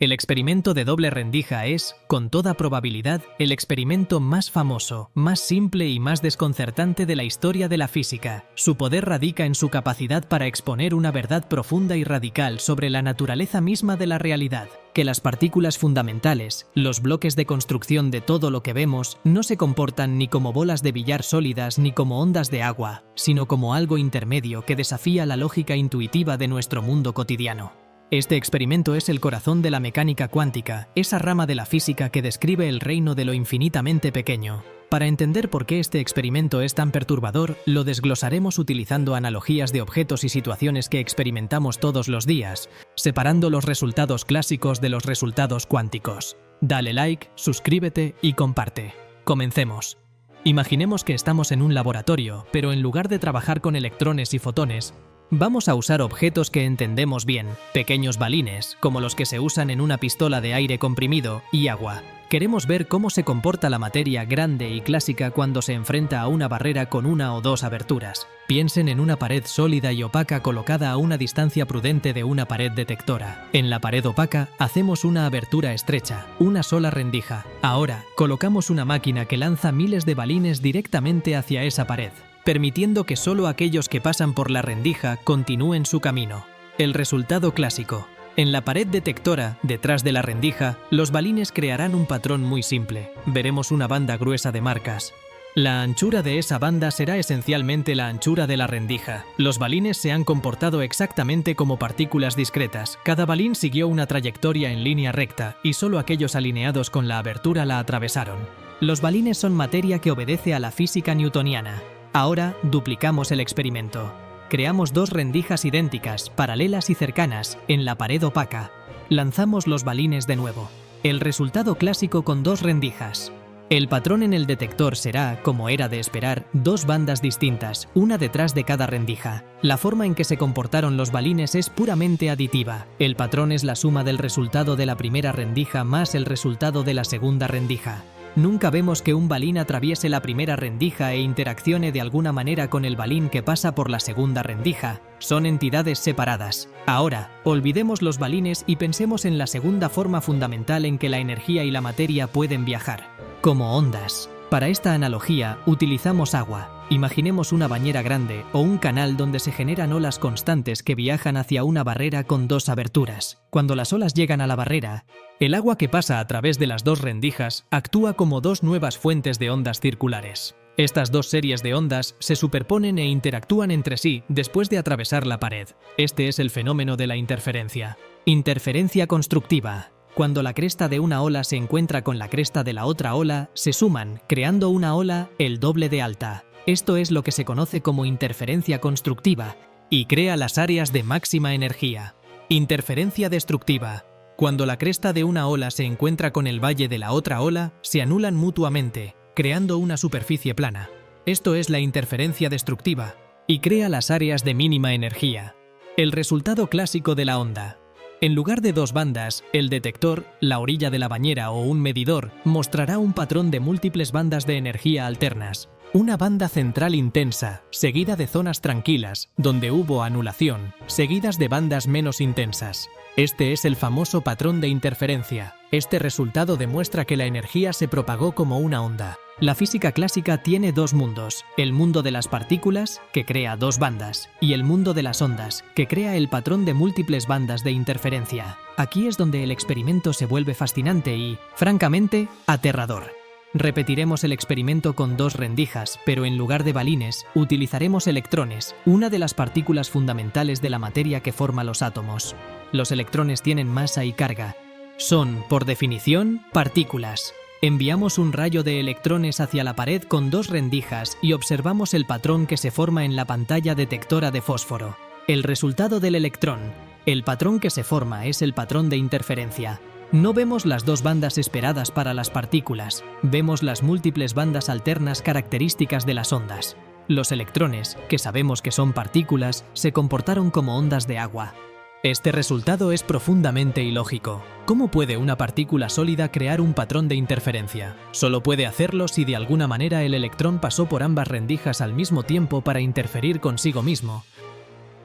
El experimento de doble rendija es, con toda probabilidad, el experimento más famoso, más simple y más desconcertante de la historia de la física. Su poder radica en su capacidad para exponer una verdad profunda y radical sobre la naturaleza misma de la realidad, que las partículas fundamentales, los bloques de construcción de todo lo que vemos, no se comportan ni como bolas de billar sólidas ni como ondas de agua, sino como algo intermedio que desafía la lógica intuitiva de nuestro mundo cotidiano. Este experimento es el corazón de la mecánica cuántica, esa rama de la física que describe el reino de lo infinitamente pequeño. Para entender por qué este experimento es tan perturbador, lo desglosaremos utilizando analogías de objetos y situaciones que experimentamos todos los días, separando los resultados clásicos de los resultados cuánticos. Dale like, suscríbete y comparte. Comencemos. Imaginemos que estamos en un laboratorio, pero en lugar de trabajar con electrones y fotones, vamos a usar objetos que entendemos bien, pequeños balines, como los que se usan en una pistola de aire comprimido, y agua. Queremos ver cómo se comporta la materia grande y clásica cuando se enfrenta a una barrera con una o dos aberturas. Piensen en una pared sólida y opaca colocada a una distancia prudente de una pared detectora. En la pared opaca hacemos una abertura estrecha, una sola rendija. Ahora, colocamos una máquina que lanza miles de balines directamente hacia esa pared, permitiendo que solo aquellos que pasan por la rendija continúen su camino. El resultado clásico. En la pared detectora, detrás de la rendija, los balines crearán un patrón muy simple. Veremos una banda gruesa de marcas. La anchura de esa banda será esencialmente la anchura de la rendija. Los balines se han comportado exactamente como partículas discretas. Cada balín siguió una trayectoria en línea recta y solo aquellos alineados con la abertura la atravesaron. Los balines son materia que obedece a la física newtoniana. Ahora duplicamos el experimento. Creamos dos rendijas idénticas, paralelas y cercanas, en la pared opaca. Lanzamos los balines de nuevo. El resultado clásico con dos rendijas. El patrón en el detector será, como era de esperar, dos bandas distintas, una detrás de cada rendija. La forma en que se comportaron los balines es puramente aditiva. El patrón es la suma del resultado de la primera rendija más el resultado de la segunda rendija. Nunca vemos que un balín atraviese la primera rendija e interaccione de alguna manera con el balín que pasa por la segunda rendija. Son entidades separadas. Ahora, olvidemos los balines y pensemos en la segunda forma fundamental en que la energía y la materia pueden viajar, como ondas. Para esta analogía, utilizamos agua. Imaginemos una bañera grande o un canal donde se generan olas constantes que viajan hacia una barrera con dos aberturas. Cuando las olas llegan a la barrera, el agua que pasa a través de las dos rendijas actúa como dos nuevas fuentes de ondas circulares. Estas dos series de ondas se superponen e interactúan entre sí después de atravesar la pared. Este es el fenómeno de la interferencia. Interferencia constructiva. Cuando la cresta de una ola se encuentra con la cresta de la otra ola, se suman, creando una ola el doble de alta. Esto es lo que se conoce como interferencia constructiva y crea las áreas de máxima energía. Interferencia destructiva. Cuando la cresta de una ola se encuentra con el valle de la otra ola, se anulan mutuamente, creando una superficie plana. Esto es la interferencia destructiva y crea las áreas de mínima energía. El resultado clásico de la onda. En lugar de dos bandas, el detector, la orilla de la bañera o un medidor mostrará un patrón de múltiples bandas de energía alternas. Una banda central intensa, seguida de zonas tranquilas, donde hubo anulación, seguidas de bandas menos intensas. Este es el famoso patrón de interferencia. Este resultado demuestra que la energía se propagó como una onda. La física clásica tiene dos mundos, el mundo de las partículas, que crea dos bandas, y el mundo de las ondas, que crea el patrón de múltiples bandas de interferencia. Aquí es donde el experimento se vuelve fascinante y, francamente, aterrador. Repetiremos el experimento con dos rendijas, pero en lugar de balines, utilizaremos electrones, una de las partículas fundamentales de la materia que forma los átomos. Los electrones tienen masa y carga. Son, por definición, partículas. Enviamos un rayo de electrones hacia la pared con dos rendijas y observamos el patrón que se forma en la pantalla detectora de fósforo. El resultado del electrón. El patrón que se forma es el patrón de interferencia. No vemos las dos bandas esperadas para las partículas, vemos las múltiples bandas alternas características de las ondas. Los electrones, que sabemos que son partículas, se comportaron como ondas de agua. Este resultado es profundamente ilógico. ¿Cómo puede una partícula sólida crear un patrón de interferencia? Solo puede hacerlo si de alguna manera el electrón pasó por ambas rendijas al mismo tiempo para interferir consigo mismo.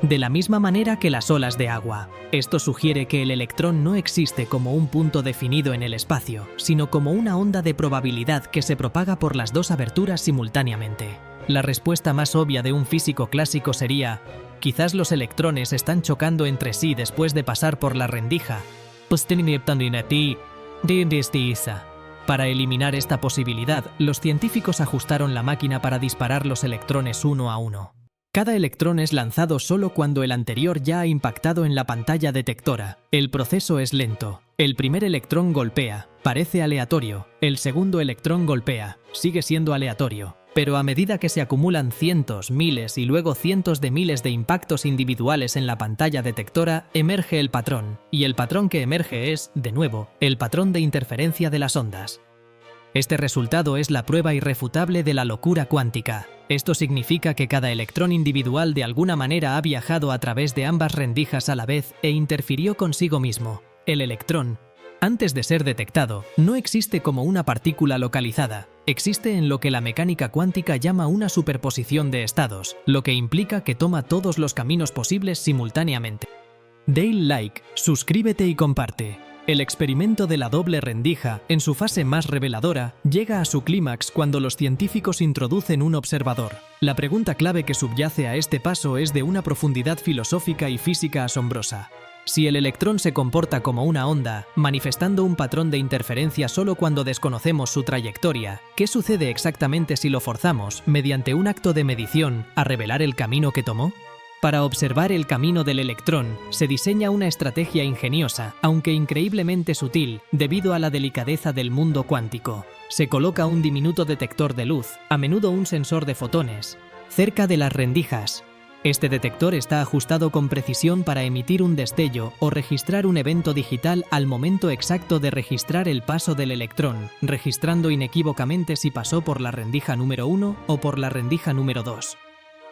de la misma manera que las olas de agua. Esto sugiere que el electrón no existe como un punto definido en el espacio, sino como una onda de probabilidad que se propaga por las dos aberturas simultáneamente. La respuesta más obvia de un físico clásico sería: quizás los electrones están chocando entre sí después de pasar por la rendija. Para eliminar esta posibilidad, los científicos ajustaron la máquina para disparar los electrones uno a uno. Cada electrón es lanzado solo cuando el anterior ya ha impactado en la pantalla detectora. El proceso es lento. El primer electrón golpea, parece aleatorio. El segundo electrón golpea, sigue siendo aleatorio. Pero a medida que se acumulan cientos, miles y luego cientos de miles de impactos individuales en la pantalla detectora, emerge el patrón. Y el patrón que emerge es, de nuevo, el patrón de interferencia de las ondas. Este resultado es la prueba irrefutable de la locura cuántica. Esto significa que cada electrón individual de alguna manera ha viajado a través de ambas rendijas a la vez e interfirió consigo mismo. El electrón, antes de ser detectado, no existe como una partícula localizada. Existe en lo que la mecánica cuántica llama una superposición de estados, lo que implica que toma todos los caminos posibles simultáneamente. Dale like, suscríbete y comparte. El experimento de la doble rendija, en su fase más reveladora, llega a su clímax cuando los científicos introducen un observador. La pregunta clave que subyace a este paso es de una profundidad filosófica y física asombrosa. Si el electrón se comporta como una onda, manifestando un patrón de interferencia solo cuando desconocemos su trayectoria, ¿qué sucede exactamente si lo forzamos, mediante un acto de medición, a revelar el camino que tomó? Para observar el camino del electrón, se diseña una estrategia ingeniosa, aunque increíblemente sutil, debido a la delicadeza del mundo cuántico. Se coloca un diminuto detector de luz, a menudo un sensor de fotones, cerca de las rendijas. Este detector está ajustado con precisión para emitir un destello o registrar un evento digital al momento exacto de registrar el paso del electrón, registrando inequívocamente si pasó por la rendija número 1 o por la rendija número 2.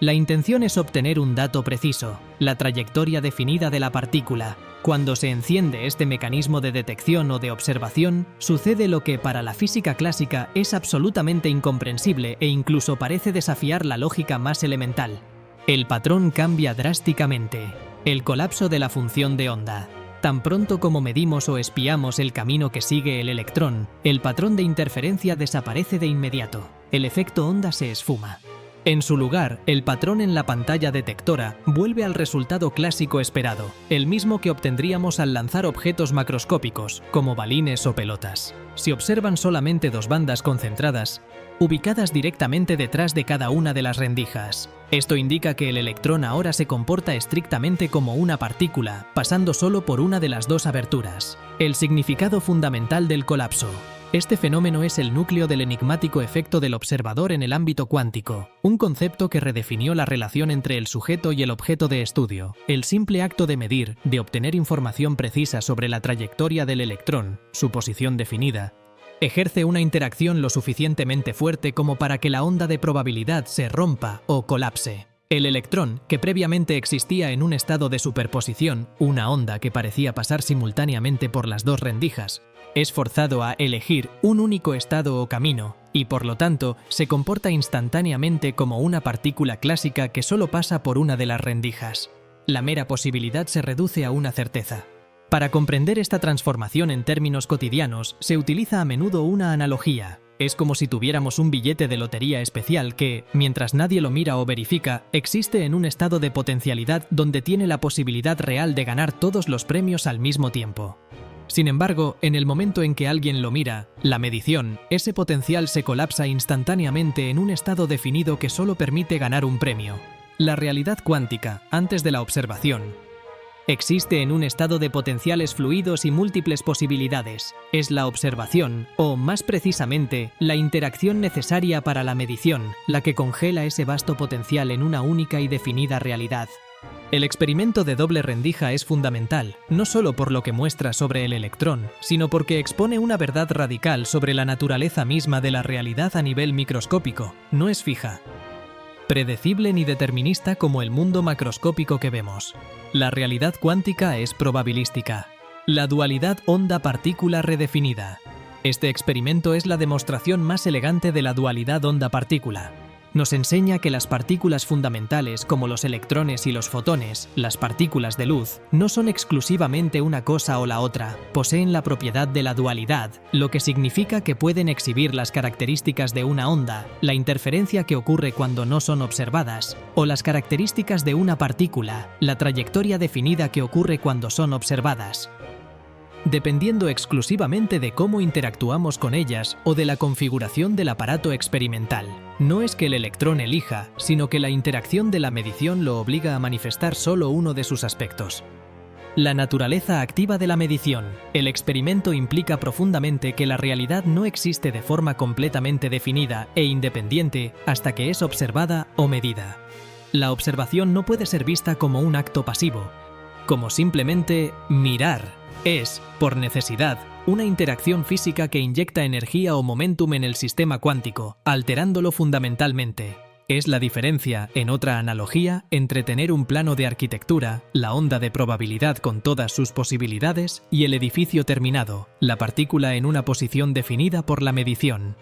La intención es obtener un dato preciso, la trayectoria definida de la partícula. Cuando se enciende este mecanismo de detección o de observación, sucede lo que para la física clásica es absolutamente incomprensible e incluso parece desafiar la lógica más elemental. El patrón cambia drásticamente. El colapso de la función de onda. Tan pronto como medimos o espiamos el camino que sigue el electrón, el patrón de interferencia desaparece de inmediato. El efecto onda se esfuma. En su lugar, el patrón en la pantalla detectora vuelve al resultado clásico esperado, el mismo que obtendríamos al lanzar objetos macroscópicos, como balines o pelotas. Se observan solamente dos bandas concentradas, ubicadas directamente detrás de cada una de las rendijas. Esto indica que el electrón ahora se comporta estrictamente como una partícula, pasando solo por una de las dos aberturas. El significado fundamental del colapso. Este fenómeno es el núcleo del enigmático efecto del observador en el ámbito cuántico, un concepto que redefinió la relación entre el sujeto y el objeto de estudio. El simple acto de medir, de obtener información precisa sobre la trayectoria del electrón, su posición definida, ejerce una interacción lo suficientemente fuerte como para que la onda de probabilidad se rompa o colapse. El electrón, que previamente existía en un estado de superposición, una onda que parecía pasar simultáneamente por las dos rendijas, es forzado a elegir un único estado o camino, y por lo tanto se comporta instantáneamente como una partícula clásica que solo pasa por una de las rendijas. La mera posibilidad se reduce a una certeza. Para comprender esta transformación en términos cotidianos, se utiliza a menudo una analogía. Es como si tuviéramos un billete de lotería especial que, mientras nadie lo mira o verifica, existe en un estado de potencialidad donde tiene la posibilidad real de ganar todos los premios al mismo tiempo. Sin embargo, en el momento en que alguien lo mira, la medición, ese potencial se colapsa instantáneamente en un estado definido que solo permite ganar un premio. La realidad cuántica, antes de la observación, existe en un estado de potenciales fluidos y múltiples posibilidades. Es la observación, o más precisamente, la interacción necesaria para la medición, la que congela ese vasto potencial en una única y definida realidad. El experimento de doble rendija es fundamental, no solo por lo que muestra sobre el electrón, sino porque expone una verdad radical sobre la naturaleza misma de la realidad a nivel microscópico. No es fija, predecible ni determinista como el mundo macroscópico que vemos. La realidad cuántica es probabilística. La dualidad onda-partícula redefinida. Este experimento es la demostración más elegante de la dualidad onda-partícula. Nos enseña que las partículas fundamentales como los electrones y los fotones, las partículas de luz, no son exclusivamente una cosa o la otra, poseen la propiedad de la dualidad, lo que significa que pueden exhibir las características de una onda, la interferencia que ocurre cuando no son observadas, o las características de una partícula, la trayectoria definida que ocurre cuando son observadas, dependiendo exclusivamente de cómo interactuamos con ellas o de la configuración del aparato experimental. No es que el electrón elija, sino que la interacción de la medición lo obliga a manifestar solo uno de sus aspectos. La naturaleza activa de la medición. El experimento implica profundamente que la realidad no existe de forma completamente definida e independiente hasta que es observada o medida. La observación no puede ser vista como un acto pasivo, como simplemente mirar. Es, por necesidad, una interacción física que inyecta energía o momentum en el sistema cuántico, alterándolo fundamentalmente. Es la diferencia, en otra analogía, entre tener un plano de arquitectura, la onda de probabilidad con todas sus posibilidades, y el edificio terminado, la partícula en una posición definida por la medición.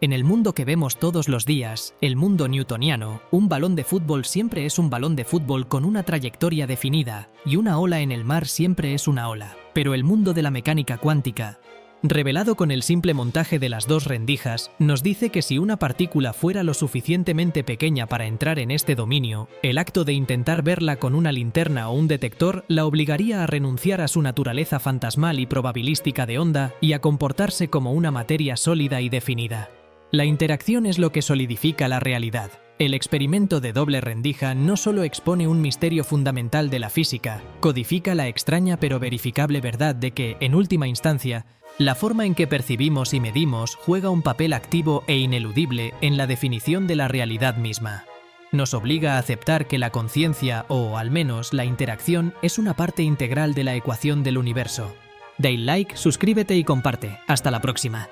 En el mundo que vemos todos los días, el mundo newtoniano, un balón de fútbol siempre es un balón de fútbol con una trayectoria definida, y una ola en el mar siempre es una ola. Pero el mundo de la mecánica cuántica, revelado con el simple montaje de las dos rendijas, nos dice que si una partícula fuera lo suficientemente pequeña para entrar en este dominio, el acto de intentar verla con una linterna o un detector la obligaría a renunciar a su naturaleza fantasmal y probabilística de onda y a comportarse como una materia sólida y definida. La interacción es lo que solidifica la realidad. El experimento de doble rendija no solo expone un misterio fundamental de la física, codifica la extraña pero verificable verdad de que, en última instancia, la forma en que percibimos y medimos juega un papel activo e ineludible en la definición de la realidad misma. Nos obliga a aceptar que la conciencia, o al menos la interacción, es una parte integral de la ecuación del universo. Dale like, suscríbete y comparte. Hasta la próxima.